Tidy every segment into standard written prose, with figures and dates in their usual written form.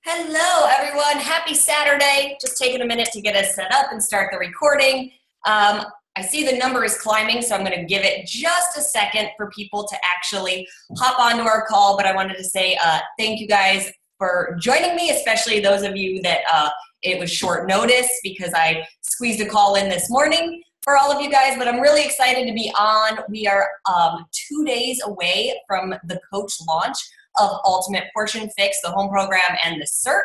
Hello, everyone. Happy Saturday. Just taking a minute to get us set up and start the recording. I see the number is climbing, so I'm going to give it just a second for people to actually hop onto our call. But I wanted to say thank you guys for joining me, especially those of you that it was short notice because I squeezed a call in this morning for all of you guys. But I'm really excited to be on. We are 2 days away from the coach launch of Ultimate Portion Fix, the home program, and the CERT.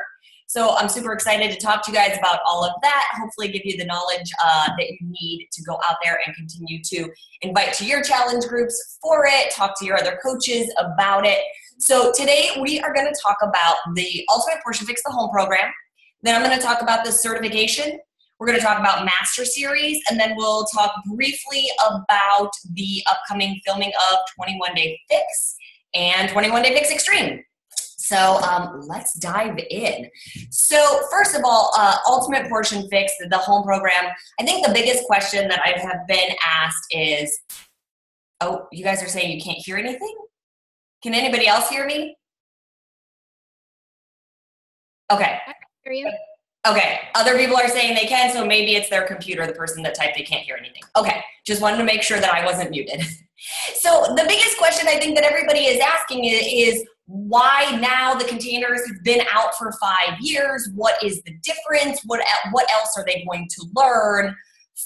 So I'm super excited to talk to you guys about all of that, hopefully give you the knowledge that you need to go out there and continue to invite to your challenge groups for it, talk to your other coaches about it. So today we are going to talk about the Ultimate Portion Fix, the home program. Then I'm going to talk about the certification. We're going to talk about Master Series, and then we'll talk briefly about the upcoming filming of 21 Day Fix and 21 Day Fix Extreme. So let's dive in. So first of all, Ultimate Portion Fix, the home program, I think the biggest question that I have been asked is, oh, you guys are saying you can't hear anything? Can anybody else hear me? Okay. I hear you. Okay, other people are saying they can, so maybe it's their computer, the person that typed they can't hear anything. Okay, just wanted to make sure that I wasn't muted. So the biggest question I think that everybody is asking is why now? The containers have been out for 5 years. What is the difference? What else are they going to learn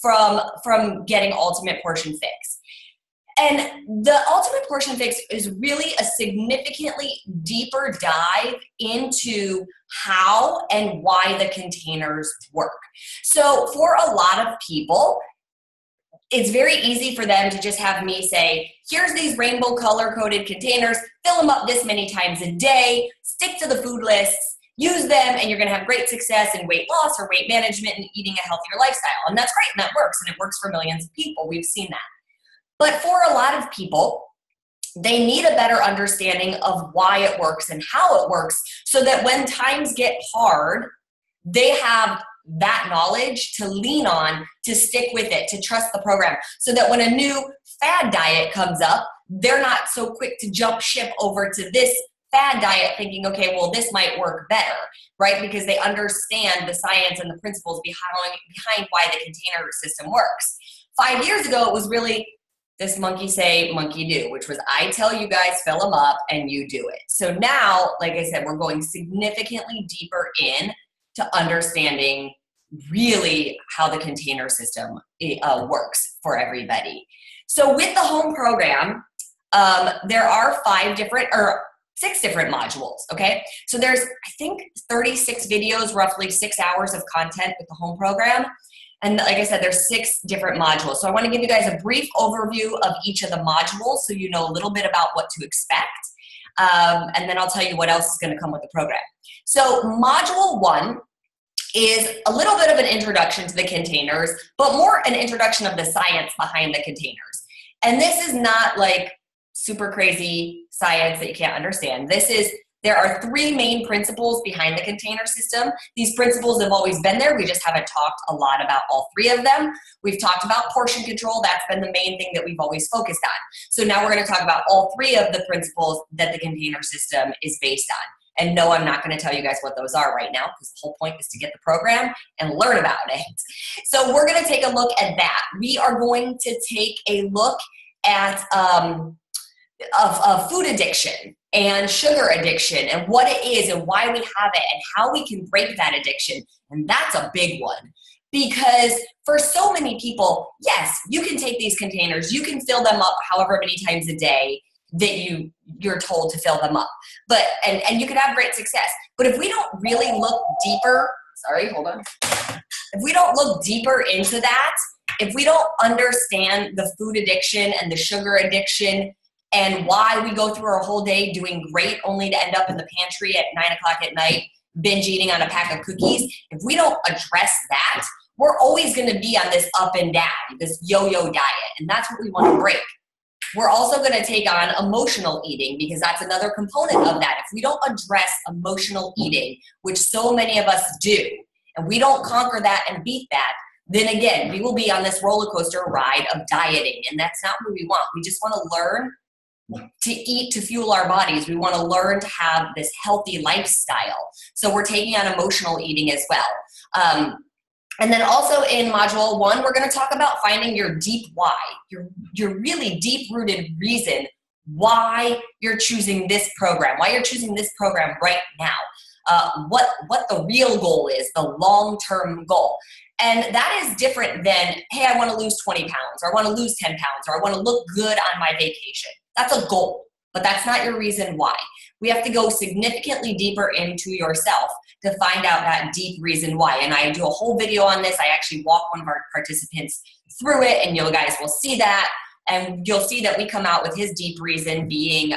from getting Ultimate Portion Fix? And the Ultimate Portion Fix is really a significantly deeper dive into how and why the containers work. So for a lot of people, it's very easy for them to just have me say, here's these rainbow color-coded containers, fill them up this many times a day, stick to the food lists, use them, and you're going to have great success in weight loss or weight management and eating a healthier lifestyle. And that's great, and that works, and it works for millions of people. We've seen that. But for a lot of people, they need a better understanding of why it works and how it works so that when times get hard, they have that knowledge to lean on, to stick with it, to trust the program, so that when a new fad diet comes up, they're not so quick to jump ship over to this fad diet thinking, okay, well, this might work better, right? Because they understand the science and the principles behind why the container system works. 5 years ago, it was really this monkey say, monkey do, which was I tell you guys, fill them up, and you do it. So now, like I said, we're going significantly deeper in to understanding really how the container system works for everybody. So with the home program, there are 6 different modules, okay? So there's, I think, 36 videos, roughly 6 hours of content with the home program. And like I said, there's 6 different modules. So I want to give you guys a brief overview of each of the modules so you know a little bit about what to expect. And then I'll tell you what else is going to come with the program. So module 1 is a little bit of an introduction to the containers, but more an introduction of the science behind the containers. And this is not like super crazy science that you can't understand. There are 3 main principles behind the container system. These principles have always been there. We just haven't talked a lot about all 3 of them. We've talked about portion control. That's been the main thing that we've always focused on. So now we're going to talk about all 3 of the principles that the container system is based on. And no, I'm not going to tell you guys what those are right now because the whole point is to get the program and learn about it. So we're going to take a look at that. We are going to take a look at of food addiction and sugar addiction and what it is and why we have it and how we can break that addiction. And that's a big one because for so many people, yes, you can take these containers, you can fill them up however many times a day that you're told to fill them up. But and you can have great success. But if we don't really look deeper, if we don't look deeper into that, if we don't understand the food addiction and the sugar addiction and why we go through our whole day doing great only to end up in the pantry at 9 o'clock at night, binge eating on a pack of cookies, if we don't address that, we're always going to be on this up and down, this yo-yo diet. And that's what we want to break. We're also going to take on emotional eating because that's another component of that. If we don't address emotional eating, which so many of us do, and we don't conquer that and beat that, then again, we will be on this roller coaster ride of dieting. And that's not what we want. We just want to learn to eat to fuel our bodies. We want to learn to have this healthy lifestyle. So we're taking on emotional eating as well. And then also in module 1, we're going to talk about finding your deep why, your really deep-rooted reason why you're choosing this program, why you're choosing this program right now, what the real goal is, the long-term goal. And that is different than, hey, I want to lose 20 pounds, or I want to lose 10 pounds, or I want to look good on my vacation. That's a goal, but that's not your reason why. We have to go significantly deeper into yourself to find out that deep reason why. And I do a whole video on this. I actually walk one of our participants through it, and you guys will see that. And you'll see that we come out with his deep reason being,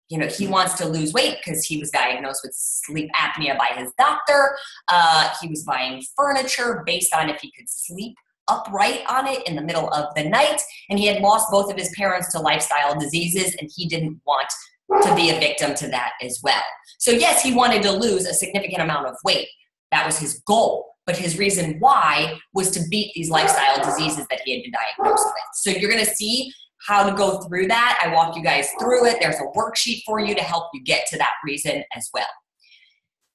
he wants to lose weight because he was diagnosed with sleep apnea by his doctor. He was buying furniture based on if he could sleep upright on it in the middle of the night. And he had lost both of his parents to lifestyle diseases, and he didn't want to be a victim to that as well. So yes, he wanted to lose a significant amount of weight. That was his goal. But his reason why was to beat these lifestyle diseases that he had been diagnosed with. So you're going to see how to go through that. I walk you guys through it. There's a worksheet for you to help you get to that reason as well.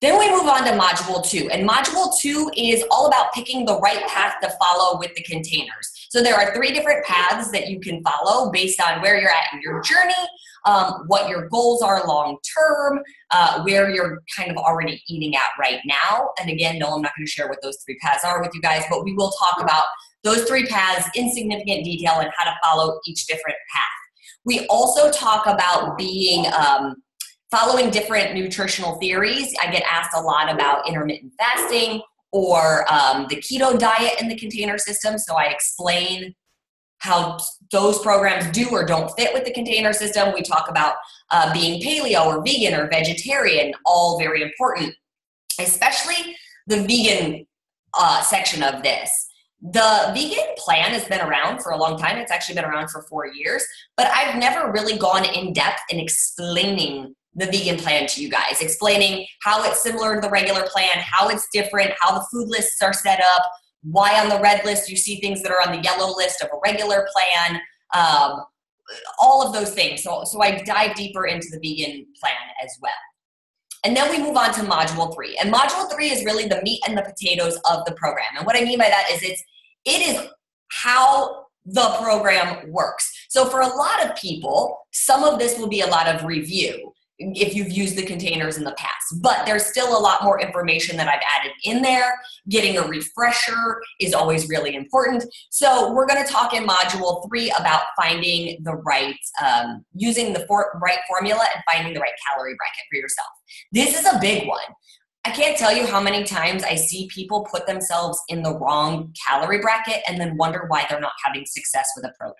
Then we move on to module 2. And module 2 is all about picking the right path to follow with the containers. So there are 3 different paths that you can follow based on where you're at in your journey, what your goals are long term, where you're kind of already eating at right now. And again, no, I'm not going to share what those 3 paths are with you guys, but we will talk about those 3 paths in significant detail and how to follow each different path. We also talk about following different nutritional theories. I get asked a lot about intermittent fasting or the keto diet in the container system. So I explain how those programs do or don't fit with the container system. We talk about being paleo or vegan or vegetarian, all very important, especially the vegan section of this. The vegan plan has been around for a long time. It's actually been around for 4 years, but I've never really gone in depth in explaining the vegan plan to you guys, explaining how it's similar to the regular plan, how it's different, how the food lists are set up, why on the red list you see things that are on the yellow list of a regular plan, all of those things. So I dive deeper into the vegan plan as well. And then we move on to module 3. And module 3 is really the meat and the potatoes of the program. And what I mean by that is it is how the program works. So for a lot of people, some of this will be a lot of review if you've used the containers in the past, but there's still a lot more information that I've added in there. Getting a refresher is always really important. So we're going to talk in module 3 about finding the right, using the right formula and finding the right calorie bracket for yourself. This is a big one. I can't tell you how many times I see people put themselves in the wrong calorie bracket and then wonder why they're not having success with a program.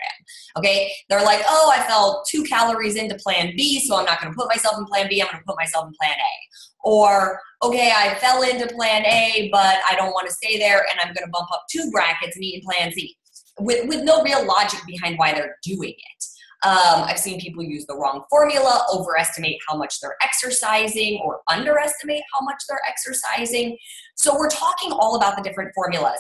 Okay, they're like, oh, I fell 2 calories into plan B, so I'm not going to put myself in plan B, I'm going to put myself in plan A. Or, okay, I fell into plan A, but I don't want to stay there, and I'm going to bump up 2 brackets and eat in plan C, with no real logic behind why they're doing it. I've seen people use the wrong formula, overestimate how much they're exercising, or underestimate how much they're exercising. So we're talking all about the different formulas.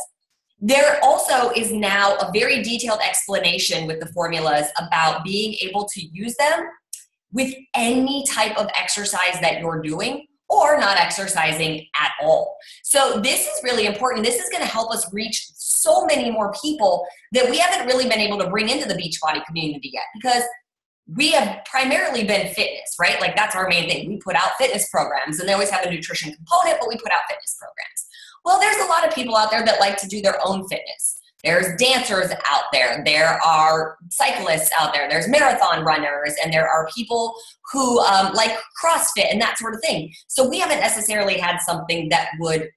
There also is now a very detailed explanation with the formulas about being able to use them with any type of exercise that you're doing or not exercising at all. So this is really important. This is going to help us reach so many more people that we haven't really been able to bring into the Beachbody community yet, because we have primarily been fitness, right? Like that's our main thing. We put out fitness programs, and they always have a nutrition component, but we put out fitness programs. Well, there's a lot of people out there that like to do their own fitness. There's dancers out there. There are cyclists out there. There's marathon runners, and there are people who like CrossFit and that sort of thing. So we haven't necessarily had something that would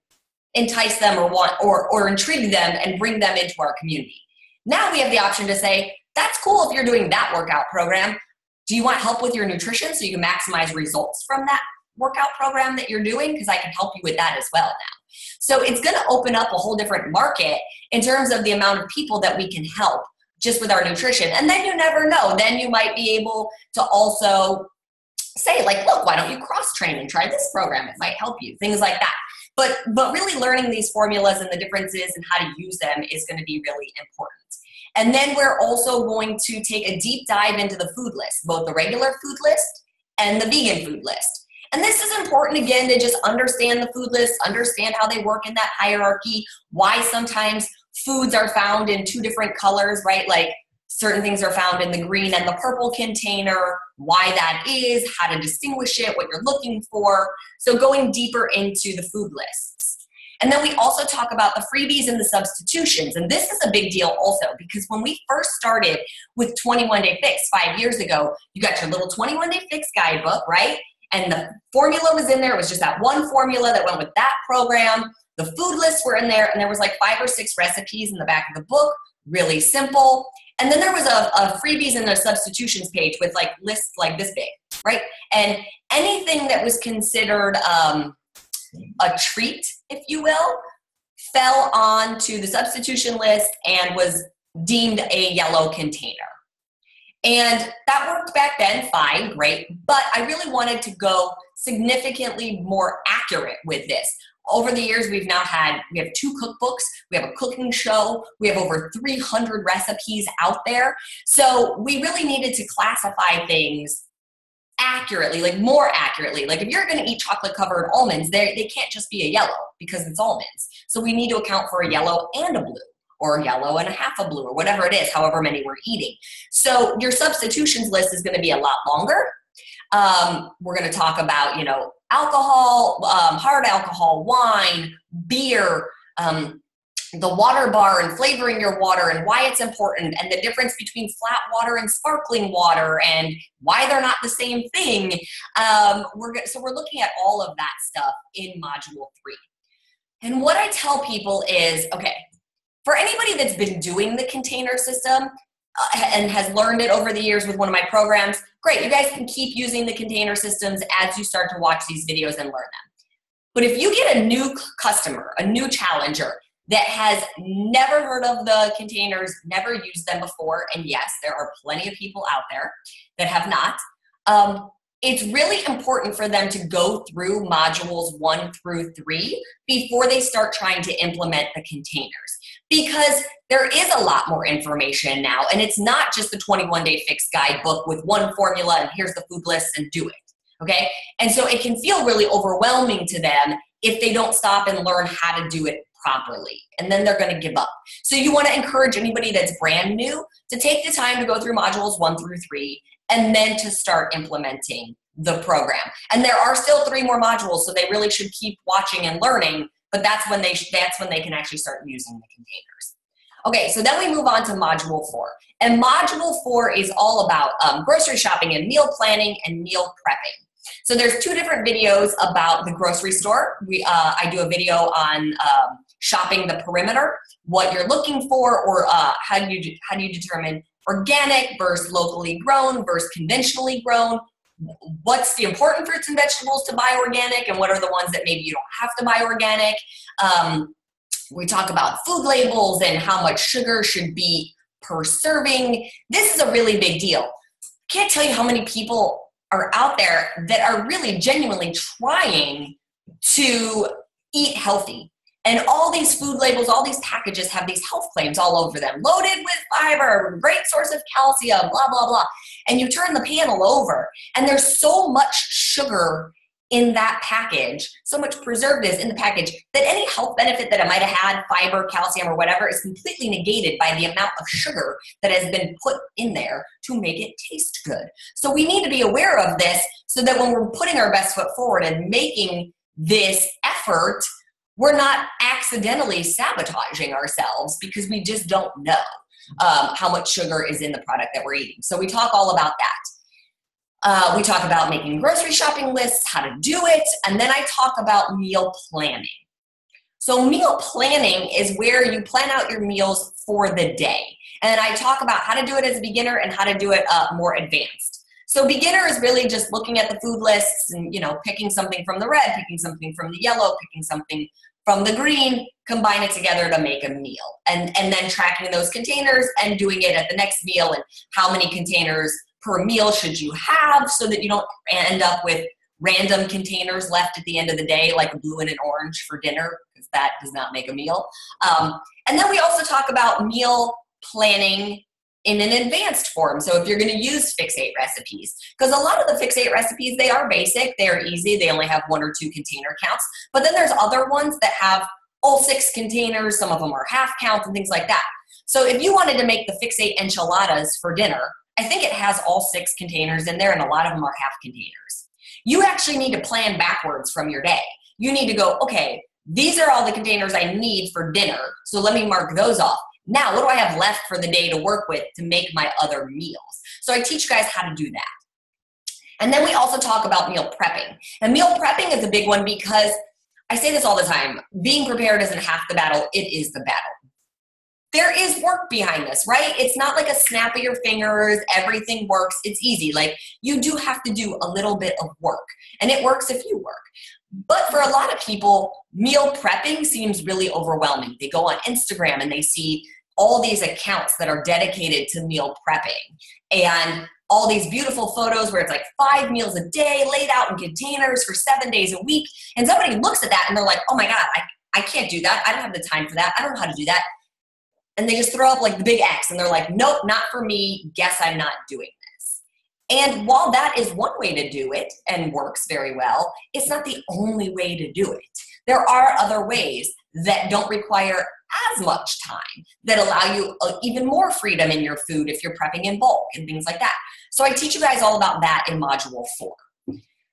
entice them or want or intrigue them and bring them into our community. Now we have the option to say, that's cool if you're doing that workout program. Do you want help with your nutrition so you can maximize results from that workout program that you're doing? Because I can help you with that as well now. So it's going to open up a whole different market in terms of the amount of people that we can help just with our nutrition. And then you never know. Then you might be able to also say, like, look, why don't you cross-train and try this program? It might help you, things like that. But really learning these formulas and the differences and how to use them is going to be really important. And then we're also going to take a deep dive into the food list, both the regular food list and the vegan food list. And this is important, again, to just understand the food list, understand how they work in that hierarchy, why sometimes foods are found in two different colors, right? Like certain things are found in the green and the purple container, why that is, how to distinguish it, what you're looking for. So going deeper into the food lists. And then we also talk about the freebies and the substitutions. And this is a big deal also, because when we first started with 21 Day Fix 5 years ago, you got your little 21 Day Fix guidebook, right? And the formula was in there. It was just that one formula that went with that program. The food lists were in there, and there was like 5 or 6 recipes in the back of the book, really simple. And then there was a freebies and a substitutions page with like lists like this big, right? And anything that was considered a treat, if you will, fell onto the substitution list and was deemed a yellow container. And that worked back then, fine, great, but I really wanted to go significantly more accurate with this. Over the years, we have 2 cookbooks, we have a cooking show, we have over 300 recipes out there. So we really needed to classify things accurately, like more accurately. Like if you're gonna eat chocolate covered almonds, they can't just be a yellow because it's almonds. So we need to account for a yellow and a blue, or yellow and a half a blue, or whatever it is, however many we're eating. So your substitutions list is gonna be a lot longer. We're gonna talk about, alcohol, hard alcohol, wine, beer, the water bar and flavoring your water and why it's important, and the difference between flat water and sparkling water and why they're not the same thing. So we're looking at all of that stuff in Module 3. And what I tell people is, okay, for anybody that's been doing the container system and has learned it over the years with one of my programs, great, you guys can keep using the container systems as you start to watch these videos and learn them. But if you get a new customer, a new challenger that has never heard of the containers, never used them before, and yes, there are plenty of people out there that have not, it's really important for them to go through modules 1 through 3 before they start trying to implement the containers. Because there is a lot more information now, and it's not just the 21 Day Fix guidebook with one formula and here's the food list and do it, okay? And so it can feel really overwhelming to them if they don't stop and learn how to do it properly, and then they're gonna give up. So you wanna encourage anybody that's brand new to take the time to go through modules 1 through 3 and then to start implementing the program. And there are still 3 more modules, so they really should keep watching and learning, but that's when they can actually start using the containers. Okay, so then we move on to Module 4. And Module 4 is all about grocery shopping and meal planning and meal prepping. So there's 2 different videos about the grocery store. I do a video on shopping the perimeter, what you're looking for, or how do you determine organic versus locally grown versus conventionally grown. What's the important fruits and vegetables to buy organic, and what are the ones that maybe you don't have to buy organic. We talk about food labels and how much sugar should be per serving. This is a really big deal. I can't tell you how many people are out there that are really genuinely trying to eat healthy. And all these food labels, all these packages have these health claims all over them. Loaded with fiber, great source of calcium, blah, blah, blah. And you turn the panel over, and there's so much sugar in that package, so much preservatives in the package, that any health benefit that it might have had, fiber, calcium, or whatever, is completely negated by the amount of sugar that has been put in there to make it taste good. So we need to be aware of this so that when we're putting our best foot forward and making this effort, we're not accidentally sabotaging ourselves because we just don't know how much sugar is in the product that we're eating. So we talk all about that. We talk about making grocery shopping lists, how to do it, and then I talk about meal planning. So meal planning is where you plan out your meals for the day. And I talk about how to do it as a beginner and how to do it more advanced. So beginner is really just looking at the food lists and, picking something from the red, picking something from the yellow, picking something from the green, combine it together to make a meal. And then tracking those containers and doing it at the next meal, and how many containers per meal should you have so that you don't end up with random containers left at the end of the day, like a blue and an orange for dinner, because that does not make a meal. And then we also talk about meal planning in an advanced form. So if you're going to use Fix8 recipes, because a lot of the Fix8 recipes, they are basic, they are easy, they only have 1 or 2 container counts, but then there's other ones that have all 6 containers, some of them are half counts and things like that. So if you wanted to make the Fix8 enchiladas for dinner, I think it has all 6 containers in there and a lot of them are half containers. You actually need to plan backwards from your day. You need to go, okay, these are all the containers I need for dinner, so let me mark those off. Now, what do I have left for the day to work with to make my other meals? So I teach you guys how to do that. And then we also talk about meal prepping. And meal prepping is a big one because I say this all the time, being prepared isn't half the battle, it is the battle. There is work behind this, right? It's not like a snap of your fingers, everything works, it's easy. Like, you do have to do a little bit of work, and it works if you work. But for a lot of people, meal prepping seems really overwhelming. They go on Instagram and they see all these accounts that are dedicated to meal prepping and all these beautiful photos where it's like 5 meals a day laid out in containers for 7 days a week. And somebody looks at that and they're like, oh my God, I can't do that. I don't have the time for that. I don't know how to do that. And they just throw up like the big X and they're like, nope, not for me. Guess I'm not doing this. And while that is one way to do it and works very well, it's not the only way to do it. There are other ways that don't require as much time, that allow you even more freedom in your food if you're prepping in bulk and things like that. So I teach you guys all about that in Module 4.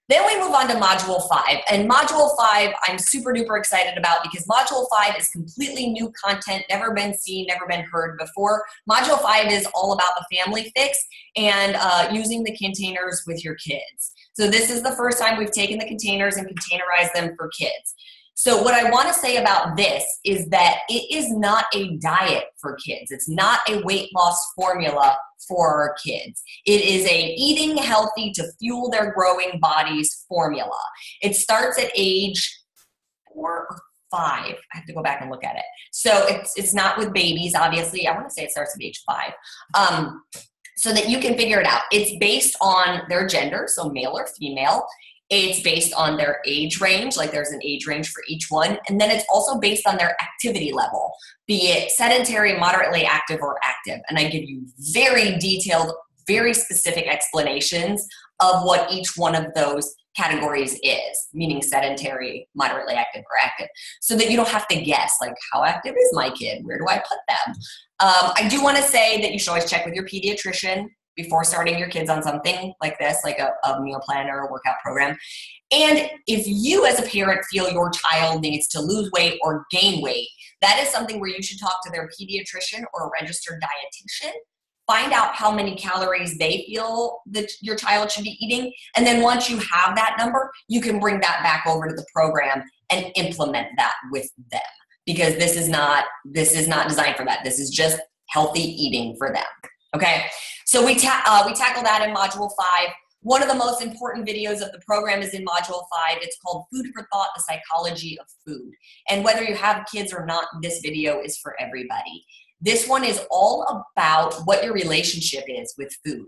Then we move on to Module 5. And Module 5, I'm super duper excited about because Module 5 is completely new content, never been seen, never been heard before. Module 5 is all about the family fix and using the containers with your kids. So this is the first time we've taken the containers and containerized them for kids. So what I want to say about this is that it is not a diet for kids. It's not a weight loss formula for our kids. It is a eating healthy to fuel their growing bodies formula. It starts at age 4 or 5. I have to go back and look at it. So it's not with babies, obviously. I want to say it starts at age 5. So that you can figure it out. It's based on their gender, so male or female. It's based on their age range, like there's an age range for each one. And then it's also based on their activity level, be it sedentary, moderately active, or active. And I give you very detailed, very specific explanations of what each one of those categories is, meaning sedentary, moderately active, or active, so that you don't have to guess, like, how active is my kid? Where do I put them? I do want to say that you should always check with your pediatrician before starting your kids on something like this, like a meal plan or a workout program. And if you as a parent feel your child needs to lose weight or gain weight, that is something where you should talk to their pediatrician or a registered dietitian, find out how many calories they feel that your child should be eating. And then once you have that number, you can bring that back over to the program and implement that with them. Because this is not designed for that. This is just healthy eating for them. Okay, so we tackle that in Module 5. One of the most important videos of the program is in Module 5. It's called Food for Thought, the Psychology of Food. And whether you have kids or not, this video is for everybody. This one is all about what your relationship is with food.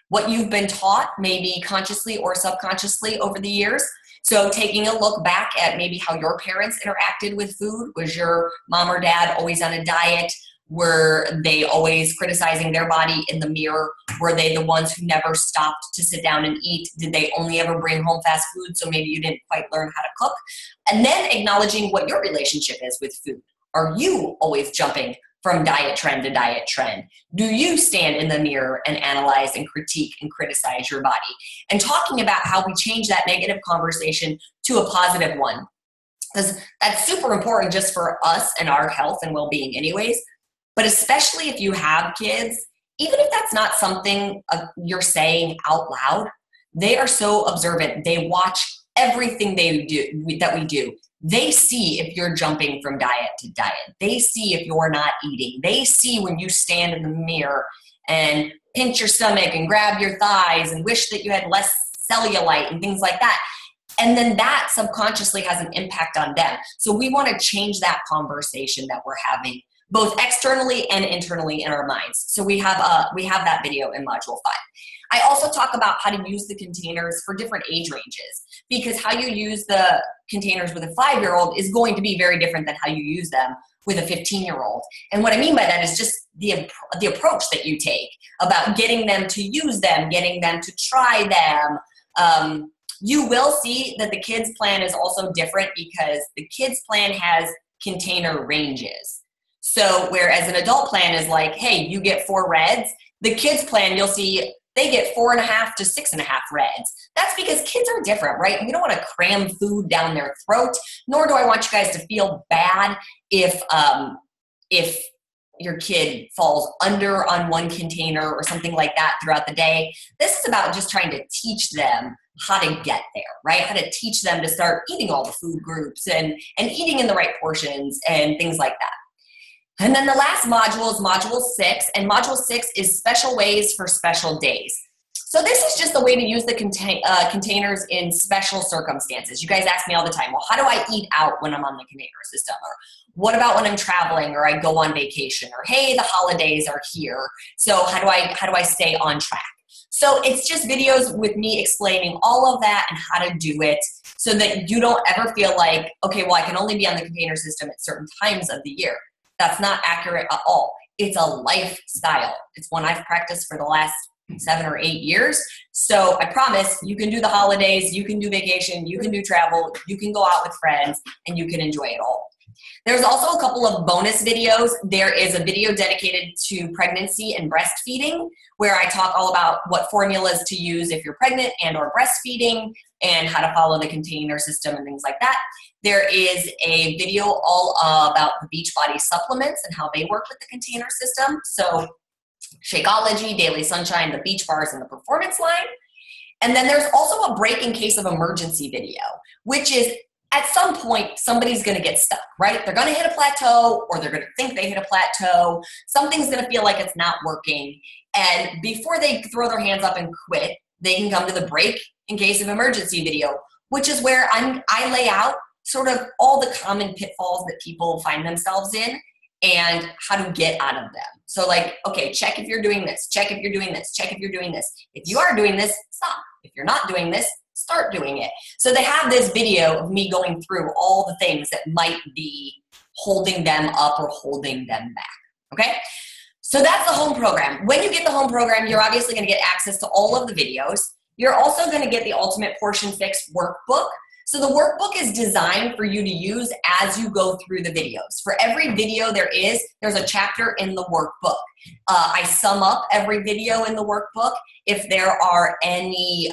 What you've been taught, maybe consciously or subconsciously over the years. So taking a look back at maybe how your parents interacted with food. Was your mom or dad always on a diet? Were they always criticizing their body in the mirror? Were they the ones who never stopped to sit down and eat? Did they only ever bring home fast food, so maybe you didn't quite learn how to cook? And then acknowledging what your relationship is with food. Are you always jumping from diet trend to diet trend? Do you stand in the mirror and analyze and critique and criticize your body? And talking about how we change that negative conversation to a positive one. Because that's super important just for us and our health and well-being anyways. But especially if you have kids, even if that's not something you're saying out loud, they are so observant. They watch everything that we do. They see if you're jumping from diet to diet. They see if you're not eating. They see when you stand in the mirror and pinch your stomach and grab your thighs and wish that you had less cellulite and things like that. And then that subconsciously has an impact on them. So we want to change that conversation that we're having, both externally and internally in our minds. So we have that video in Module 5. I also talk about how to use the containers for different age ranges, because how you use the containers with a 5-year-old is going to be very different than how you use them with a 15-year-old. And what I mean by that is just the approach that you take about getting them to use them, getting them to try them. You will see that the kids plan is also different because the kids plan has container ranges. So whereas an adult plan is like, hey, you get 4 reds, the kids plan, you'll see they get 4.5 to 6.5 reds. That's because kids are different, right? We don't want to cram food down their throat, nor do I want you guys to feel bad if your kid falls under on one container or something like that throughout the day. This is about just trying to teach them how to get there, right? How to teach them to start eating all the food groups and eating in the right portions and things like that. And then the last module is module 6, and module 6 is special ways for special days. So this is just the way to use the containers in special circumstances. You guys ask me all the time, well, how do I eat out when I'm on the container system? Or what about when I'm traveling or I go on vacation? Or hey, the holidays are here. So how do I stay on track? So it's just videos with me explaining all of that and how to do it so that you don't ever feel like, okay, well, I can only be on the container system at certain times of the year. That's not accurate at all. It's a lifestyle. It's one I've practiced for the last 7 or 8 years. So I promise you can do the holidays, you can do vacation, you can do travel, you can go out with friends, and you can enjoy it all. There's also a couple of bonus videos. There is a video dedicated to pregnancy and breastfeeding where I talk all about what formulas to use if you're pregnant and or breastfeeding and how to follow the container system and things like that. There is a video all about the Beachbody supplements and how they work with the container system. So Shakeology, Daily Sunshine, the Beach Bars, and the Performance Line. And then there's also a break in case of emergency video, which is at some point, somebody's going to get stuck, right? They're going to hit a plateau or they're going to think they hit a plateau. Something's going to feel like it's not working. And before they throw their hands up and quit, they can come to the break in case of emergency video, which is where I lay out sort of all the common pitfalls that people find themselves in and how to get out of them. So like, okay, check if you're doing this, check if you're doing this, check if you're doing this. If you are doing this, stop. If you're not doing this, start doing it. So they have this video of me going through all the things that might be holding them up or holding them back, okay? So that's the home program. When you get the home program, you're obviously gonna get access to all of the videos. You're also gonna get the Ultimate Portion Fix workbook. So the workbook is designed for you to use as you go through the videos. For every video there's a chapter in the workbook. I sum up every video in the workbook. If there are any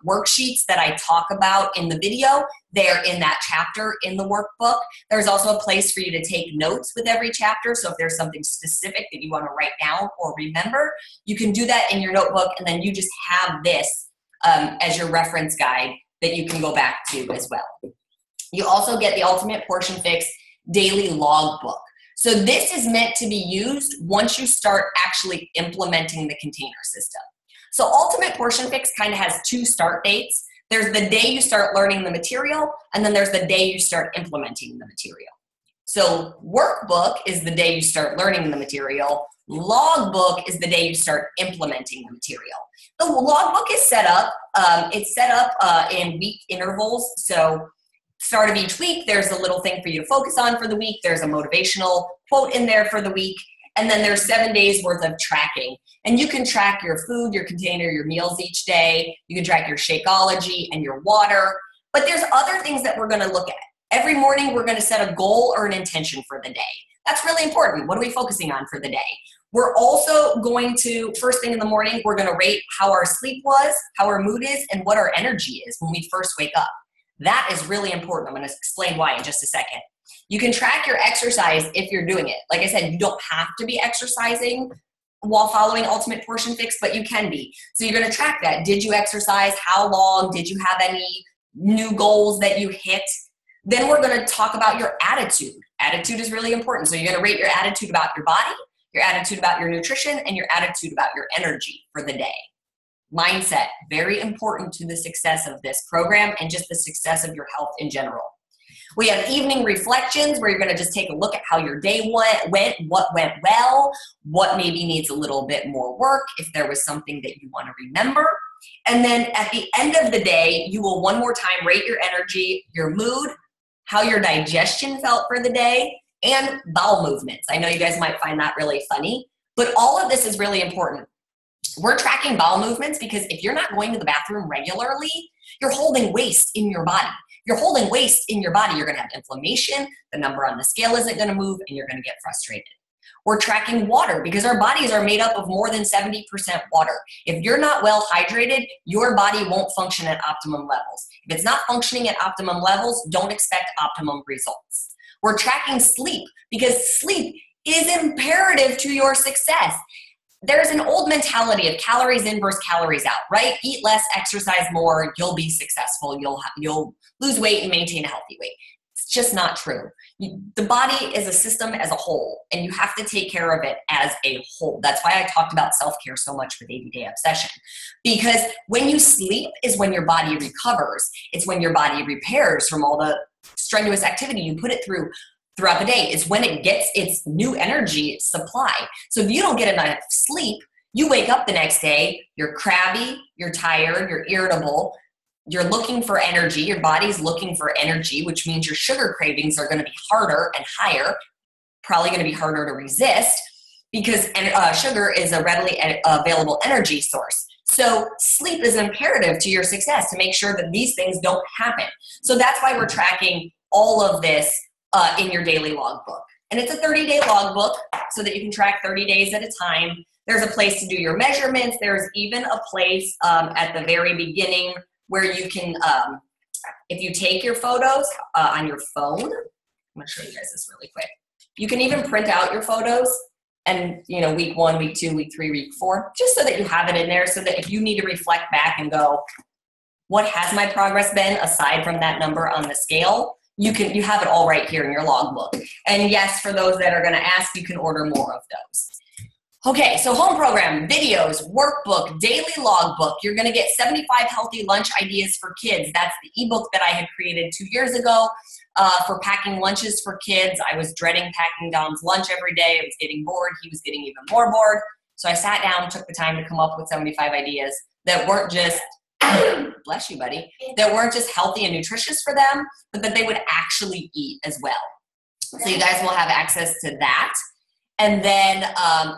worksheets that I talk about in the video, they're in that chapter in the workbook. There's also a place for you to take notes with every chapter. So if there's something specific that you want to write down or remember, you can do that in your notebook, and then you just have this as your reference guide that you can go back to as well. You also get the Ultimate Portion Fix daily log book. So this is meant to be used once you start actually implementing the container system. So Ultimate Portion Fix kind of has 2 start dates. There's the day you start learning the material, and then there's the day you start implementing the material. So workbook is the day you start learning the material. Logbook is the day you start implementing the material. The logbook is set up, in week intervals. So start of each week, there's a little thing for you to focus on for the week. There's a motivational quote in there for the week. And then there's 7 days worth of tracking. And you can track your food, your container, your meals each day. You can track your Shakeology and your water. But there's other things that we're gonna look at. Every morning, we're gonna set a goal or an intention for the day. That's really important. What are we focusing on for the day? We're also going to, first thing in the morning, we're gonna rate how our sleep was, how our mood is, and what our energy is when we first wake up. That is really important. I'm gonna explain why in just a second. You can track your exercise if you're doing it. Like I said, you don't have to be exercising while following Ultimate Portion Fix, but you can be. So you're gonna track that. Did you exercise? How long? Did you have any new goals that you hit? Then we're gonna talk about your attitude. Attitude is really important. So you're gonna rate your attitude about your body, your attitude about your nutrition, and your attitude about your energy for the day. Mindset, very important to the success of this program and just the success of your health in general. We have evening reflections where you're gonna just take a look at how your day went, what went well, what maybe needs a little bit more work, if there was something that you wanna remember. And then at the end of the day, you will one more time rate your energy, your mood, how your digestion felt for the day, and bowel movements. I know you guys might find that really funny, but all of this is really important. We're tracking bowel movements because if you're not going to the bathroom regularly, you're holding waste in your body. If you're holding waste in your body, you're going to have inflammation, the number on the scale isn't going to move, and you're going to get frustrated. We're tracking water because our bodies are made up of more than 70% water. If you're not well hydrated, your body won't function at optimum levels. If it's not functioning at optimum levels, don't expect optimum results. We're tracking sleep because sleep is imperative to your success. There's an old mentality of calories in versus calories out, right? Eat less, exercise more, you'll be successful, you'll lose weight and maintain a healthy weight. It's just not true. The body is a system as a whole, and you have to take care of it as a whole. That's why I talked about self-care so much with 80-Day Obsession. Because when you sleep is when your body recovers. It's when your body repairs from all the strenuous activity you put it through throughout the day. Is when it gets its new energy supply. So if you don't get enough sleep, you wake up the next day, you're crabby, you're tired, you're irritable, you're looking for energy, your body's looking for energy, which means your sugar cravings are going to be harder and higher, probably going to be harder to resist because sugar is a readily available energy source. So sleep is imperative to your success to make sure that these things don't happen. So that's why we're tracking all of this in your daily logbook. And it's a 30-day logbook so that you can track 30 days at a time. There's a place to do your measurements. There's even a place at the very beginning where you can, if you take your photos on your phone, I'm gonna show you guys this really quick. You can even print out your photos and, week 1, week 2, week 3, week 4, just so that you have it in there so that if you need to reflect back and go, what has my progress been aside from that number on the scale? You have it all right here in your logbook. And yes, for those that are gonna ask, you can order more of those. Okay, so home program, videos, workbook, daily logbook. You're gonna get 75 healthy lunch ideas for kids. That's the ebook that I had created 2 years ago for packing lunches for kids. I was dreading packing Dom's lunch every day. I was getting bored. He was getting even more bored. So I sat down, took the time to come up with 75 ideas that weren't just, bless you, buddy, that weren't just healthy and nutritious for them, but that they would actually eat as well. So you guys will have access to that. And then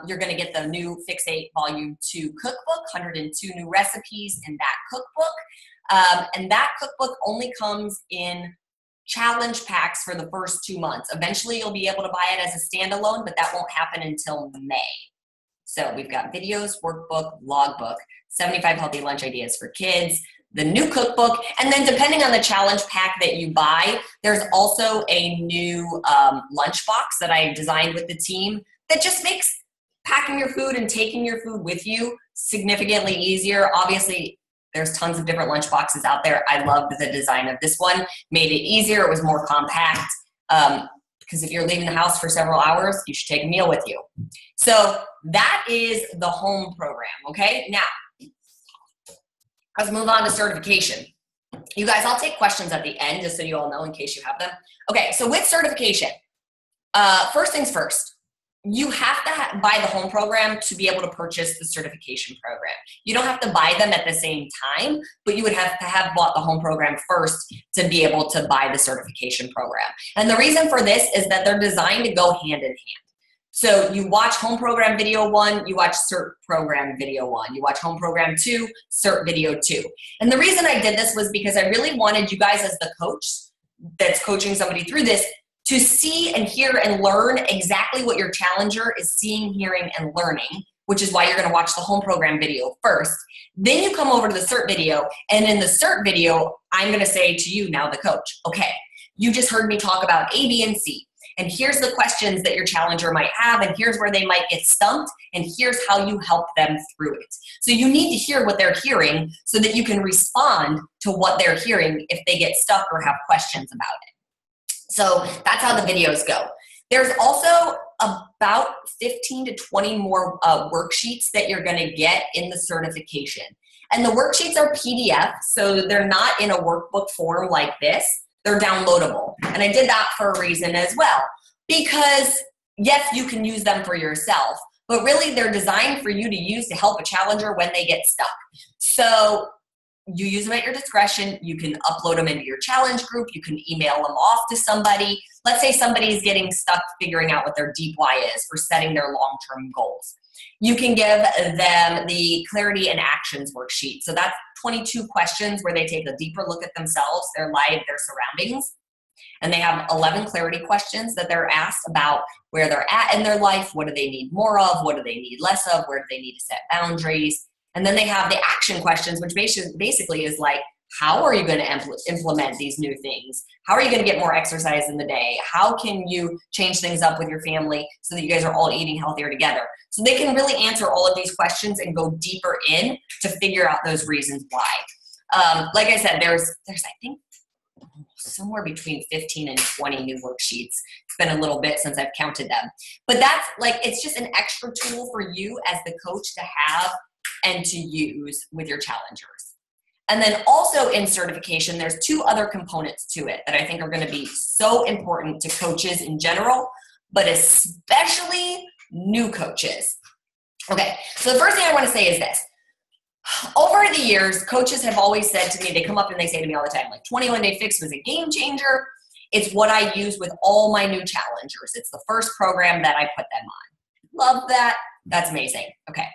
you're going to get the new Fix8 Volume 2 cookbook, 102 new recipes in that cookbook. And that cookbook only comes in challenge packs for the first 2 months. Eventually, you'll be able to buy it as a standalone, but that won't happen until May. So we've got videos, workbook, logbook, 75 healthy lunch ideas for kids, the new cookbook, and then depending on the challenge pack that you buy, there's also a new lunch box that I designed with the team that just makes packing your food and taking your food with you significantly easier. Obviously, there's tons of different lunch boxes out there. I loved the design of this one, made it easier, it was more compact, because if you're leaving the house for several hours, you should take a meal with you. So that is the home program, okay? Now, let's move on to certification. You guys, I'll take questions at the end just so you all know in case you have them. Okay, so with certification, first things first, you have to buy the home program to be able to purchase the certification program. You don't have to buy them at the same time, but you would have to have bought the home program first to be able to buy the certification program. And the reason for this is that they're designed to go hand in hand. So you watch home program video 1, you watch cert program video 1. You watch home program 2, cert video 2. And the reason I did this was because I really wanted you guys as the coach that's coaching somebody through this to see and hear and learn exactly what your challenger is seeing, hearing, and learning, which is why you're going to watch the home program video first. Then you come over to the cert video, and in the cert video, I'm going to say to you now, the coach, okay, you just heard me talk about A, B, and C. And here's the questions that your challenger might have, and here's where they might get stumped, and here's how you help them through it. So you need to hear what they're hearing so that you can respond to what they're hearing if they get stuck or have questions about it. So that's how the videos go. There's also about 15 to 20 more worksheets that you're going to get in the certification. And the worksheets are PDF, so they're not in a workbook form like this. They're downloadable. And I did that for a reason as well. Because, yes, you can use them for yourself, but really they're designed for you to use to help a challenger when they get stuck. So you use them at your discretion. You can upload them into your challenge group. You can email them off to somebody. Let's say somebody's getting stuck figuring out what their deep why is for setting their long-term goals. You can give them the clarity and actions worksheet. So that's 22 questions where they take a deeper look at themselves, their life, their surroundings. And they have 11 clarity questions that they're asked about where they're at in their life. What do they need more of? What do they need less of? Where do they need to set boundaries? And then they have the action questions, which basically is like, how are you going to implement these new things? How are you going to get more exercise in the day? How can you change things up with your family so that you guys are all eating healthier together? So they can really answer all of these questions and go deeper in to figure out those reasons why. Like I said, there's I think somewhere between 15 and 20 new worksheets. It's been a little bit since I've counted them. But that's like, it's just an extra tool for you as the coach to have and to use with your challengers. And then also in certification, there's two other components to it that I think are going to be so important to coaches in general, but especially new coaches. Okay, so the first thing I want to say is this. Over the years, coaches have always said to me, they come up and they say to me all the time, like 21 Day Fix was a game changer. It's what I use with all my new challengers. It's the first program that I put them on. Love that. That's amazing. Okay.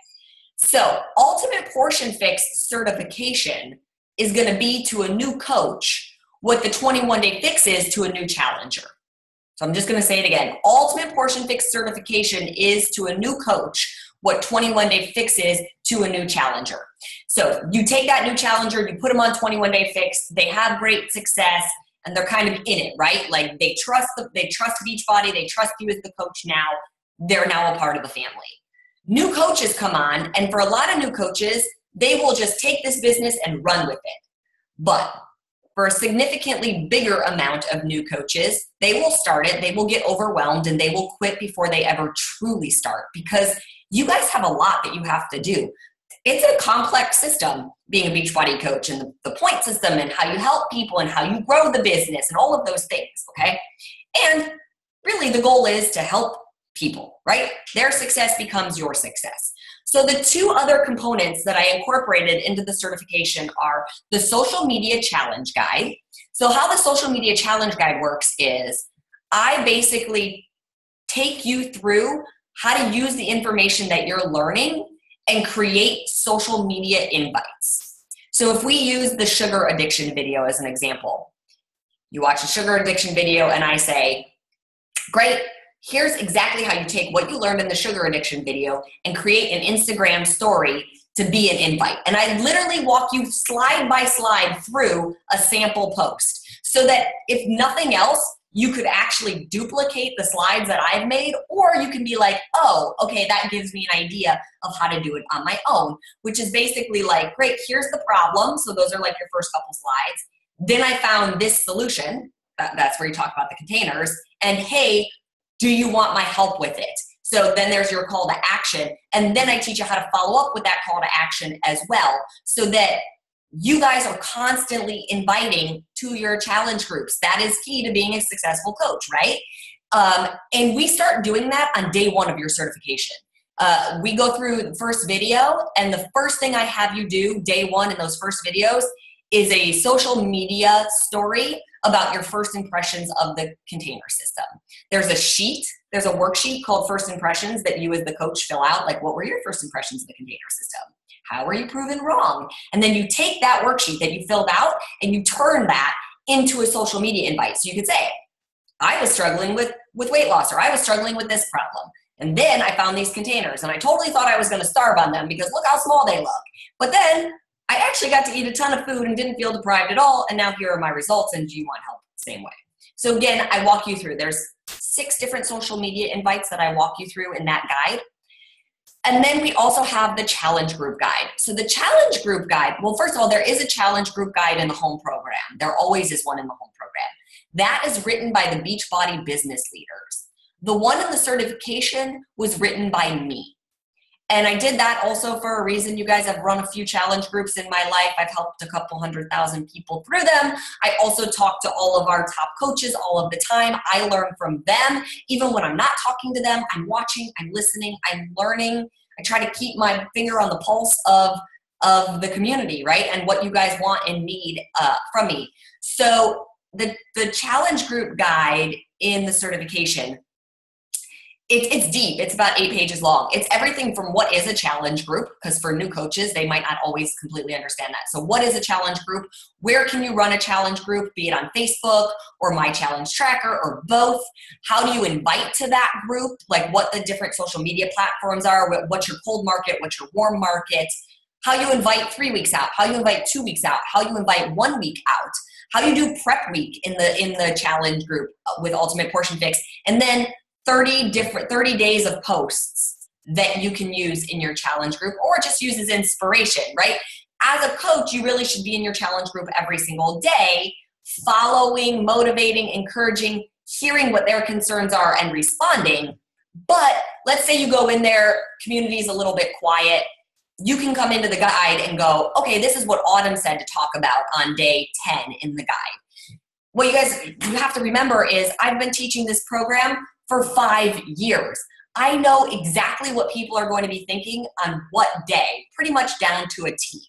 So Ultimate Portion Fix certification is going to be to a new coach what the 21 Day Fix is to a new challenger. So I'm just going to say it again. Ultimate Portion Fix certification is to a new coach what 21 Day Fix is to a new challenger. So you take that new challenger, you put them on 21 Day Fix, they have great success, and they're kind of in it, right? Like they trust Beachbody, they trust you as the coach now. They're now a part of the family. New coaches come on, and for a lot of new coaches, they will just take this business and run with it. But for a significantly bigger amount of new coaches, they will start it, they will get overwhelmed, and they will quit before they ever truly start, because you guys have a lot that you have to do. It's a complex system being a Beachbody coach, and the point system and how you help people and how you grow the business and all of those things, okay? And really the goal is to help people, right? Their success becomes your success. So the two other components that I incorporated into the certification are the social media challenge guide. So how the social media challenge guide works is I basically take you through how to use the information that you're learning and create social media invites. So if we use the sugar addiction video as an example, you watch a sugar addiction video and I say, great, here's exactly how you take what you learned in the sugar addiction video and create an Instagram story to be an invite. And I literally walk you slide by slide through a sample post so that if nothing else, you could actually duplicate the slides that I've made, or you can be like, oh, okay, that gives me an idea of how to do it on my own, which is basically like, great, here's the problem. So those are like your first couple slides. Then I found this solution. That's where you talk about the containers. And hey, do you want my help with it? So then there's your call to action. And then I teach you how to follow up with that call to action as well, so that you guys are constantly inviting to your challenge groups. That is key to being a successful coach, right? And we start doing that on day one of your certification. We go through the first video, and the first thing I have you do day one in those first videos is a social media story about your first impressions of the container system. There's a worksheet called First Impressions that you as the coach fill out. Like, what were your first impressions of the container system? How were you proven wrong? And then you take that worksheet that you filled out and you turn that into a social media invite. So you could say, I was struggling with weight loss, or I was struggling with this problem. And then I found these containers and I totally thought I was going to starve on them because look how small they look. But then I actually got to eat a ton of food and didn't feel deprived at all. And now here are my results. And do you want help? Same way. So again, I walk you through. There's 6 different social media invites that I walk you through in that guide. And then we also have the challenge group guide. So the challenge group guide, well, first of all, there is a challenge group guide in the home program. There always is one in the home program. That is written by the Beachbody business leaders. The one in the certification was written by me. And I did that also for a reason. You guys have run a few challenge groups in my life. I've helped a couple 100,000 people through them. I also talk to all of our top coaches all of the time. I learn from them. Even when I'm not talking to them, I'm watching, I'm listening, I'm learning. I try to keep my finger on the pulse of of the community, right? And what you guys want and need from me. So the challenge group guide in the certification, it's deep. It's about 8 pages long. It's everything from what is a challenge group, because for new coaches, they might not always completely understand that. So what is a challenge group? Where can you run a challenge group, be it on Facebook or My Challenge Tracker or both? How do you invite to that group? Like what the different social media platforms are, what's your cold market, what's your warm market, how you invite 3 weeks out, how you invite 2 weeks out, how you invite 1 week out, how you do prep week in the challenge group with Ultimate Portion Fix, and then 30 days of posts that you can use in your challenge group or just use as inspiration, right? As a coach, you really should be in your challenge group every single day, following, motivating, encouraging, hearing what their concerns are and responding. But let's say you go in there, community is a little bit quiet. You can come into the guide and go, okay, this is what Autumn said to talk about on day 10 in the guide. What you have to remember is I've been teaching this program for 5 years. I know exactly what people are going to be thinking on what day, pretty much down to a T.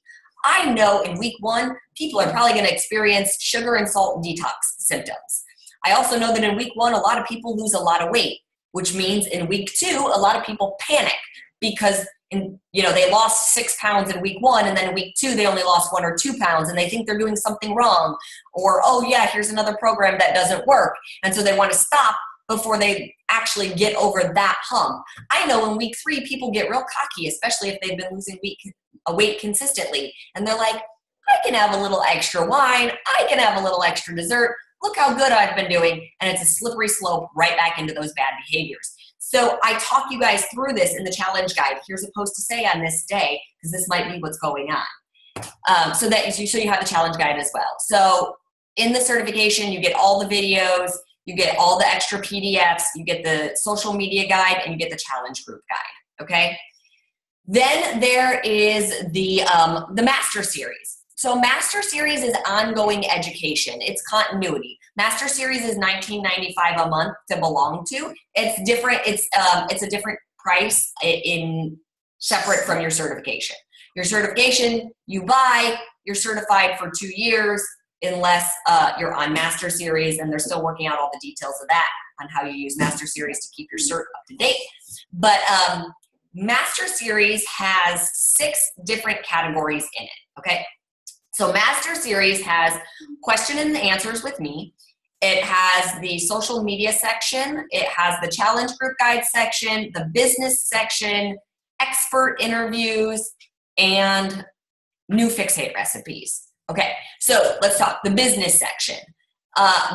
I know in week 1, people are probably going to experience sugar and salt detox symptoms. I also know that in week 1, a lot of people lose a lot of weight, which means in week 2, a lot of people panic because they lost 6 pounds in week 1, and then in week 2, they only lost 1 or 2 pounds, and they think they're doing something wrong. Or, oh yeah, here's another program that doesn't work. And so they want to stop before they actually get over that hump. I know in week 3, people get real cocky, especially if they've been losing weight consistently. And they're like, I can have a little extra wine. I can have a little extra dessert. Look how good I've been doing. And it's a slippery slope right back into those bad behaviors. So I talk you guys through this in the challenge guide. Here's a post to say on this day, because this might be what's going on. So you have the challenge guide as well. So in the certification, you get all the videos, you get all the extra PDFs, you get the social media guide, and you get the challenge group guide, okay? Then there is the Master Series. So Master Series is ongoing education. It's continuity. Master Series is $19.95 a month to belong to. It's different. It's a different price in separate from your certification. Your certification, you buy, you're certified for 2 years, unless you're on Master Series, and they're still working out all the details of that on how you use Master Series to keep your cert up to date. But Master Series has 6 different categories in it, okay? So Master Series has question and answers with me. It has the social media section. It has the challenge group guide section, the business section, expert interviews, and new fixate recipes. Okay, so let's talk the business section.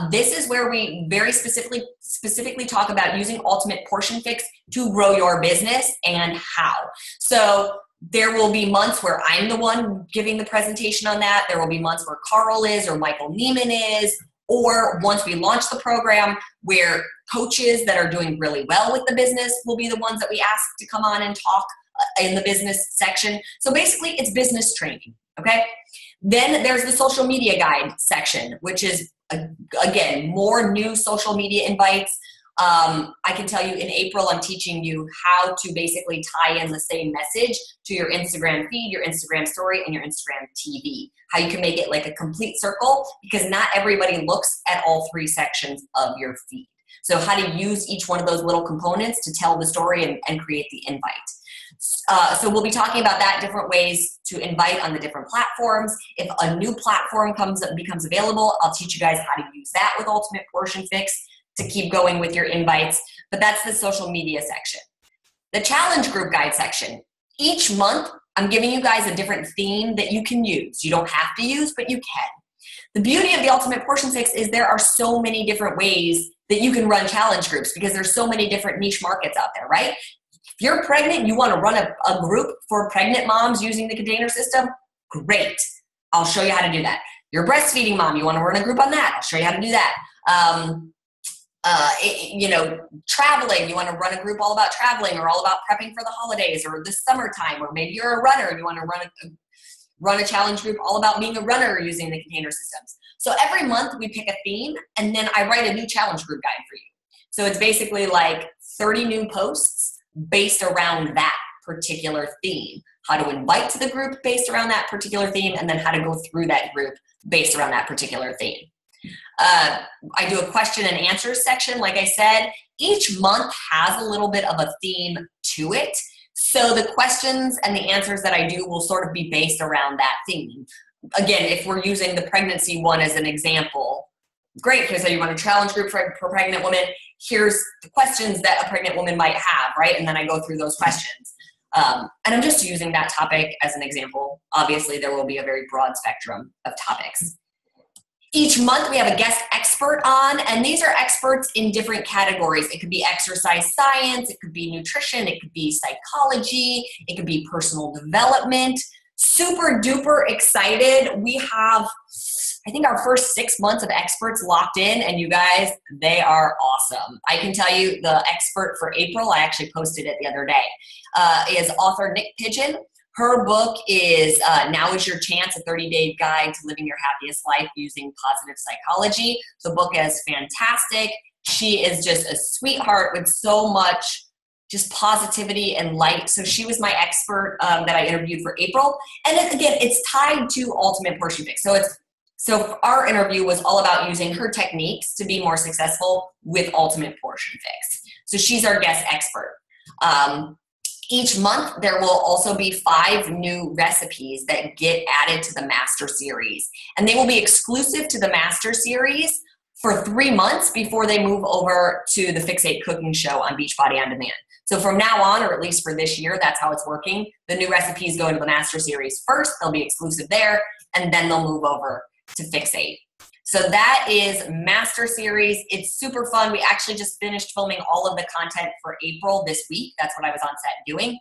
This is where we very specifically talk about using Ultimate Portion Fix to grow your business and how. So there will be months where I'm the one giving the presentation on that. There will be months where Carl is or Michael Neiman is, or once we launch the program where coaches that are doing really well with the business will be the ones that we ask to come on and talk in the business section. So basically it's business training, okay? Then there's the social media guide section, which is, again, more new social media invites. I can tell you in April, I'm teaching you how to basically tie in the same message to your Instagram feed, your Instagram story, and your Instagram TV. How you can make it like a complete circle, because not everybody looks at all 3 sections of your feed. So how to use each one of those little components to tell the story and create the invite. So we'll be talking about that, different ways to invite on the different platforms. If a new platform becomes available, I'll teach you guys how to use that with Ultimate Portion Fix to keep going with your invites. But that's the social media section. The challenge group guide section. Each month, I'm giving you guys a different theme that you can use. You don't have to use, but you can. The beauty of the Ultimate Portion Fix is there are so many different ways that you can run challenge groups, because there's so many different niche markets out there, right? If you're pregnant, you want to run a group for pregnant moms using the container system, great. I'll show you how to do that. You're a breastfeeding mom, you want to run a group on that, I'll show you how to do that. Traveling, you want to run a group all about traveling or all about prepping for the holidays or the summertime, or maybe you're a runner, you want to run a challenge group all about being a runner using the container systems. So every month we pick a theme, and then I write a new challenge group guide for you. So it's basically like 30 new posts based around that particular theme, how to invite to the group based around that particular theme, and then how to go through that group based around that particular theme. I do a question and answer section. Like I said, each month has a little bit of a theme to it. So the questions and the answers that I do will sort of be based around that theme. Again, if we're using the pregnancy one as an example, great, because you want a challenge group for pregnant women. Here's the questions that a pregnant woman might have, right? And then I go through those questions. And I'm just using that topic as an example. Obviously, there will be a very broad spectrum of topics. Each month we have a guest expert on, and these are experts in different categories. It could be exercise science, it could be nutrition, it could be psychology, it could be personal development. Super duper excited. We have, I think, our first 6 months of experts locked in, and you guys, they are awesome. I can tell you the expert for April, I actually posted it the other day, is author Nick Pigeon. Her book is Now Is Your Chance, a 30-day guide to living your happiest life using positive psychology. The book is fantastic. She is just a sweetheart with so much just positivity and light. So she was my expert that I interviewed for April. And again, it's tied to Ultimate Portion Fix. So our interview was all about using her techniques to be more successful with Ultimate Portion Fix. So she's our guest expert. Each month, there will also be 5 new recipes that get added to the Master Series. And they will be exclusive to the Master Series for 3 months before they move over to the Fix8 cooking show on Beachbody On Demand. So from now on, or at least for this year, that's how it's working. The new recipes go into the Master Series first. They'll be exclusive there, and then they'll move over to Fix8. So that is Master Series. It's super fun. We actually just finished filming all of the content for April this week. That's what I was on set doing.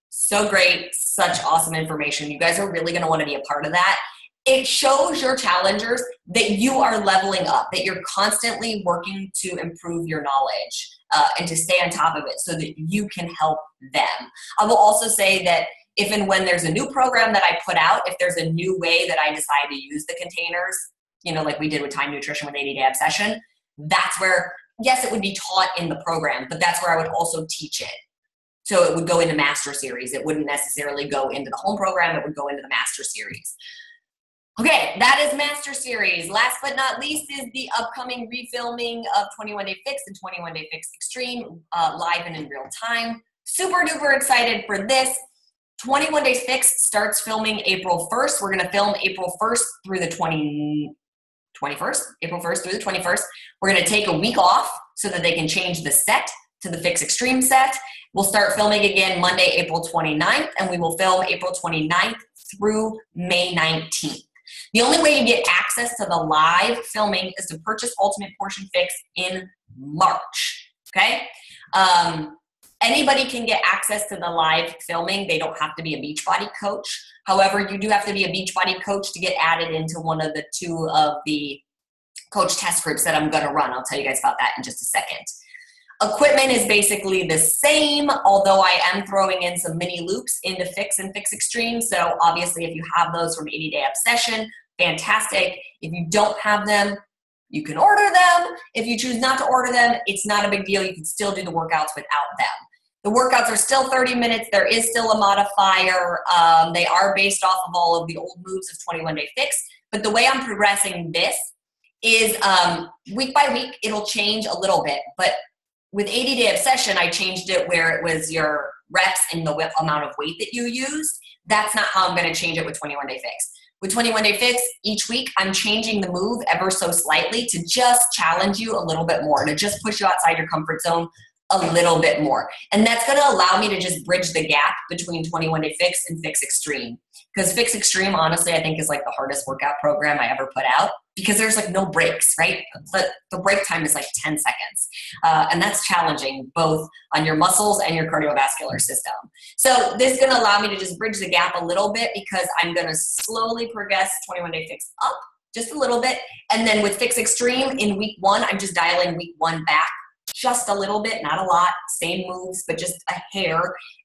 So great. Such awesome information. You guys are really going to want to be a part of that. It shows your challengers that you are leveling up, that you're constantly working to improve your knowledge and to stay on top of it so that you can help them. I will also say that if and when there's a new program that I put out, if there's a new way that I decide to use the containers, you know, like we did with Time Nutrition with 80 Day Obsession, that's where, yes, it would be taught in the program, but that's where I would also teach it. So it would go into Master Series. It wouldn't necessarily go into the home program. It would go into the Master Series. Okay, that is Master Series. Last but not least is the upcoming refilming of 21 Day Fix and 21 Day Fix Extreme live and in real time. Super duper excited for this. 21 Days Fix starts filming April 1st. We're going to film April 1st through the 21st. April 1st through the 21st. We're going to take a week off so that they can change the set to the Fix Extreme set. We'll start filming again Monday, April 29th, and we will film April 29th through May 19th. The only way you get access to the live filming is to purchase Ultimate Portion Fix in March, okay? Anybody can get access to the live filming. They don't have to be a Beachbody coach. However, you do have to be a Beachbody coach to get added into one of the 2 of the coach test groups that I'm going to run. I'll tell you guys about that in just a second. Equipment is basically the same, although I am throwing in some mini loops into Fix and Fix Extreme. So obviously, if you have those from 80 Day Obsession, fantastic. If you don't have them, you can order them. If you choose not to order them, it's not a big deal. You can still do the workouts without them. The workouts are still 30 minutes. There is still a modifier. They are based off of all of the old moves of 21 Day Fix. But the way I'm progressing this is week by week, it'll change a little bit. But with 80 Day Obsession, I changed it where it was your reps and the amount of weight that you used. That's not how I'm going to change it with 21 Day Fix. With 21 Day Fix, each week I'm changing the move ever so slightly to just challenge you a little bit more, to just push you outside your comfort zone a little bit more. And that's going to allow me to just bridge the gap between 21 Day Fix and Fix Extreme. Because Fix Extreme, honestly, I think is like the hardest workout program I ever put out because there's like no breaks, right? The break time is like 10 seconds. And that's challenging both on your muscles and your cardiovascular system. So this is going to allow me to just bridge the gap a little bit because I'm going to slowly progress 21 Day Fix up just a little bit. And then with Fix Extreme in week 1, I'm just dialing week 1 back just a little bit, not a lot, same moves, but just a hair,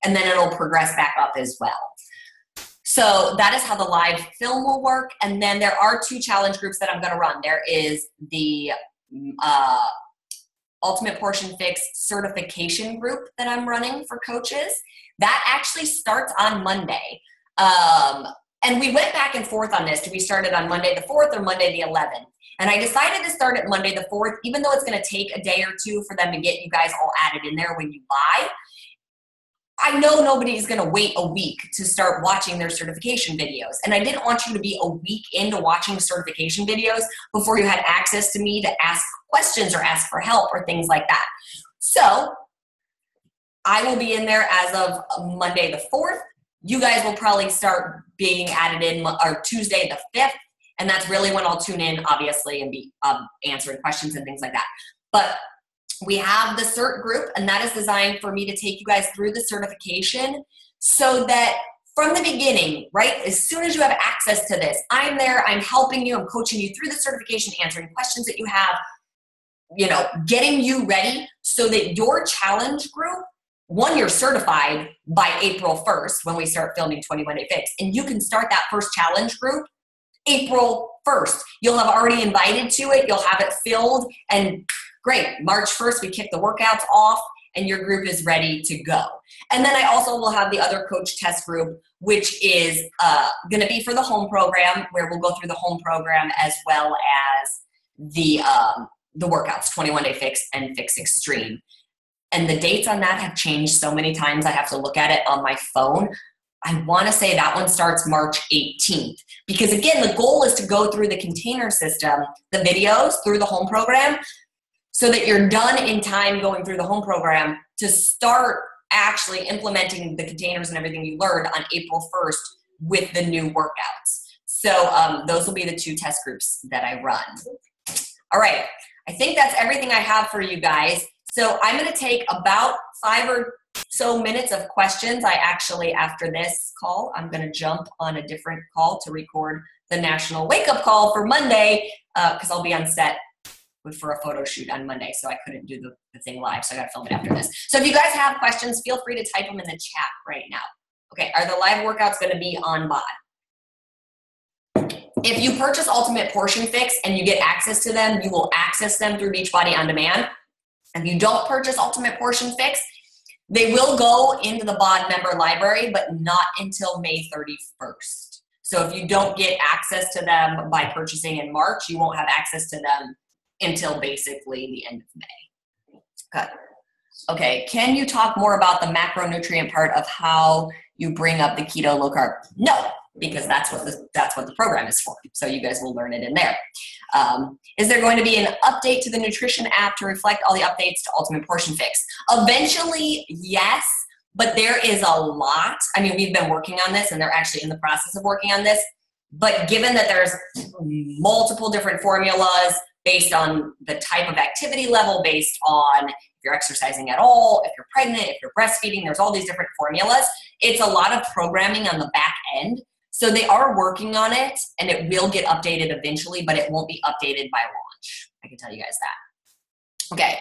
and then it'll progress back up as well. So that is how the live film will work. And then there are 2 challenge groups that I'm going to run. There is the Ultimate Portion Fix certification group that I'm running for coaches. That actually starts on Monday. And we went back and forth on this. Do we start it on Monday the 4th or Monday the 11th? And I decided to start it Monday the 4th, even though it's going to take a day or two for them to get you guys all added in there when you buy. I know nobody's going to wait a week to start watching their certification videos. And I didn't want you to be a week into watching certification videos before you had access to me to ask questions or ask for help or things like that. So I will be in there as of Monday the 4th. You guys will probably start being added in or Tuesday the 5th. And that's really when I'll tune in, obviously, and be answering questions and things like that. But we have the cert group, and that is designed for me to take you guys through the certification so that from the beginning, right, as soon as you have access to this, I'm there, I'm helping you, I'm coaching you through the certification, answering questions that you have, you know, getting you ready so that your challenge group, one, you're certified by April 1st when we start filming 21 Day Fix, and you can start that first challenge group April 1st. You'll have already invited to it, you'll have it filled, and great, March 1st, we kick the workouts off, and your group is ready to go. And then I also will have the other coach test group, which is going to be for the home program, where we'll go through the home program as well as the workouts, 21 Day Fix and Fix Extreme. And the dates on that have changed so many times, I have to look at it on my phone. I want to say that one starts March 18th. Because again, the goal is to go through the container system, the videos through the home program, so that you're done in time going through the home program to start actually implementing the containers and everything you learned on April 1st with the new workouts. So those will be the 2 test groups that I run. All right, I think that's everything I have for you guys. So I'm going to take about 5 or so minutes of questions. I actually, after this call, I'm going to jump on a different call to record the national wake-up call for Monday because I'll be on set for a photo shoot on Monday, so I couldn't do the thing live, so I got to film it after this. So if you guys have questions, feel free to type them in the chat right now. Okay, are the live workouts going to be on BOD? If you purchase Ultimate Portion Fix and you get access to them, you will access them through Beachbody On Demand. If you don't purchase Ultimate Portion Fix, they will go into the BOD member library, but not until May 31st. So if you don't get access to them by purchasing in March, you won't have access to them until basically the end of May. Good. Okay, can you talk more about the macronutrient part of how you bring up the keto low carb? No, because that's what the program is for. So you guys will learn it in there. Is there going to be an update to the nutrition app to reflect all the updates to Ultimate Portion Fix? Eventually, yes, but there is a lot. I mean, we've been working on this, and they're actually in the process of working on this. But given that there's multiple different formulas based on the type of activity level, based on if you're exercising at all, if you're pregnant, if you're breastfeeding, there's all these different formulas. It's a lot of programming on the back end. So they are working on it, and it will get updated eventually, but it won't be updated by launch. I can tell you guys that. Okay.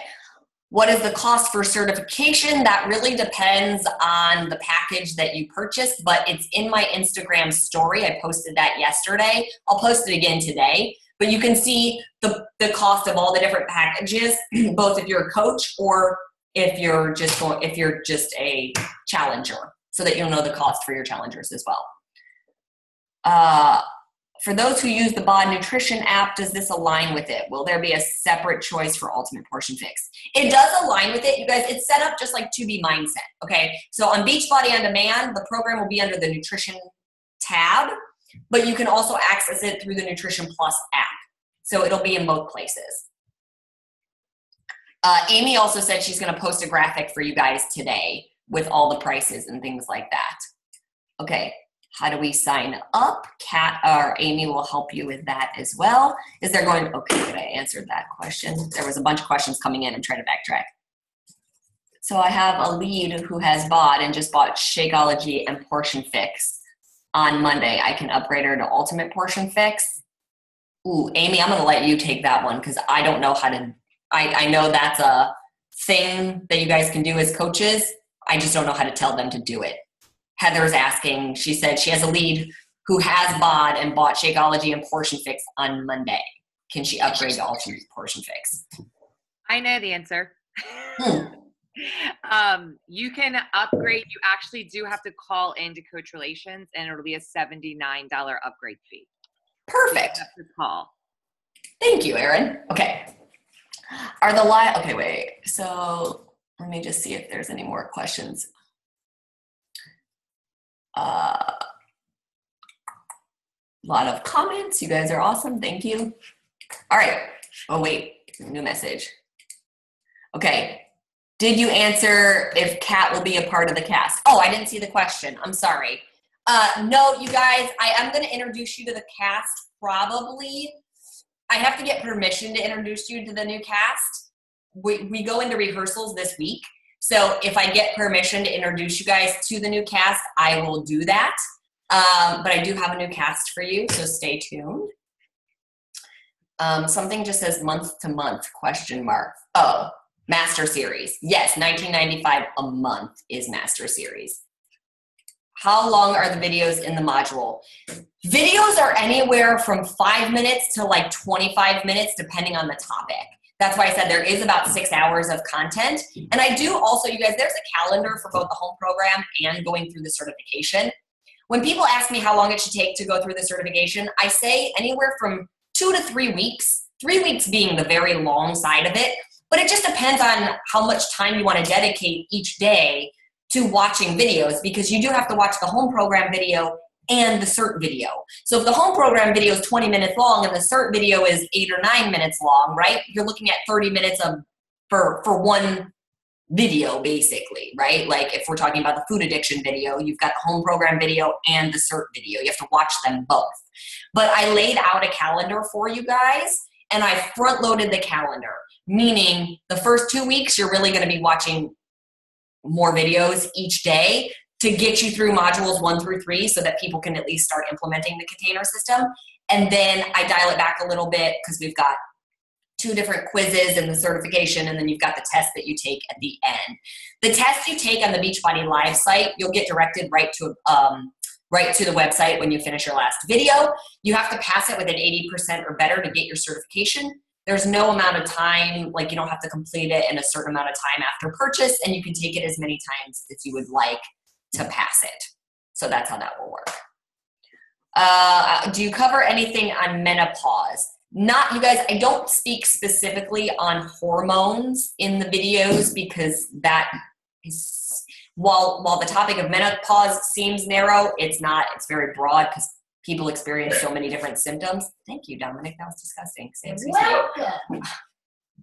What is the cost for certification? That really depends on the package that you purchase, but it's in my Instagram story. I posted that yesterday. I'll post it again today. But you can see the cost of all the different packages, both if you're a coach or if you're just a challenger, so that you'll know the cost for your challengers as well. For those who use the BOD Nutrition app, does this align with it? Will there be a separate choice for Ultimate Portion Fix? It does align with it, you guys. It's set up just like 2B Mindset, okay? So on Beachbody On Demand, the program will be under the Nutrition tab, but you can also access it through the Nutrition Plus app. So it'll be in both places. Amy also said she's going to post a graphic for you guys today with all the prices and things like that. Okay. How do we sign up? Kat or Amy will help you with that as well. Is there going, okay, good, I answered that question. There was a bunch of questions coming in. I'm trying to backtrack. So I have a lead who has bought and just bought Shakeology and Portion Fix on Monday. I can upgrade her to Ultimate Portion Fix. Ooh, Amy, I'm gonna let you take that one because I don't know how to, I know that's a thing that you guys can do as coaches. I just don't know how to tell them to do it. Heather's asking, she said she has a lead who has BOD and bought Shakeology and Portion Fix on Monday. Can she upgrade to Ultimate Portion Fix? I know the answer. Hmm. You can upgrade. You actually do have to call into Coach Relations, and it'll be a $79 upgrade fee. Perfect. You have to call. Thank you, Erin. Okay. Are the live? Okay, wait. So let me just see if there's any more questions. A lot of comments. You guys are awesome. Thank you. All right. Oh, wait. New message. Okay. Did you answer if Kat will be a part of the cast? Oh, I didn't see the question. I'm sorry. No, you guys, I am going to introduce you to the cast probably. I have to get permission to introduce you to the new cast. We go into rehearsals this week. So if I get permission to introduce you guys to the new cast, I will do that. But I do have a new cast for you, so stay tuned. Something just says month to month, question mark. Oh, Master Series. Yes, $19.95 a month is Master Series. How long are the videos in the module? Videos are anywhere from 5 minutes to like 25 minutes, depending on the topic. That's why I said there is about 6 hours of content. And I do also, you guys, there's a calendar for both the home program and going through the certification. When people ask me how long it should take to go through the certification, I say anywhere from 2 to 3 weeks, 3 weeks being the very long side of it. But it just depends on how much time you want to dedicate each day to watching videos, because you do have to watch the home program video and the CERT video. So if the home program video is 20 minutes long and the CERT video is 8 or 9 minutes long, right? You're looking at 30 minutes for one video, basically, right? Like if we're talking about the food addiction video, you've got the home program video and the CERT video. You have to watch them both. But I laid out a calendar for you guys, and I front-loaded the calendar, meaning the first 2 weeks, you're really going to be watching more videos each day to get you through modules 1 through 3 so that people can at least start implementing the container system. And then I dial it back a little bit because we've got 2 different quizzes and the certification, and then you've got the test that you take at the end. The test you take on the Beachbody Live site, you'll get directed right to the website when you finish your last video. You have to pass it with an 80% or better to get your certification. There's no amount of time, like you don't have to complete it in a certain amount of time after purchase, and you can take it as many times as you would like to pass it. So that's how that will work. Do you cover anything on menopause? Not, you guys, I don't speak specifically on hormones in the videos because that is, while the topic of menopause seems narrow, it's not, it's very broad because people experience so many different symptoms. Thank you, Dominic. That was disgusting. Welcome.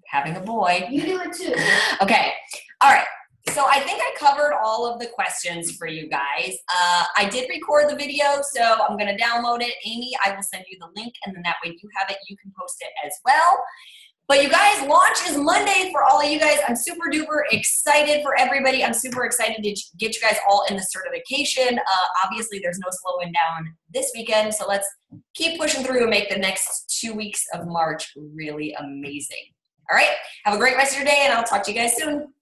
Having a boy. You do it too. Okay. All right. So I think I covered all of the questions for you guys. I did record the video, so I'm going to download it. Amy, I will send you the link, and then that way you have it. You can post it as well. But you guys, launch is Monday for all of you guys. I'm super duper excited for everybody. I'm super excited to get you guys all in the certification. Obviously, there's no slowing down this weekend, so let's keep pushing through and make the next 2 weeks of March really amazing. All right, have a great rest of your day, and I'll talk to you guys soon.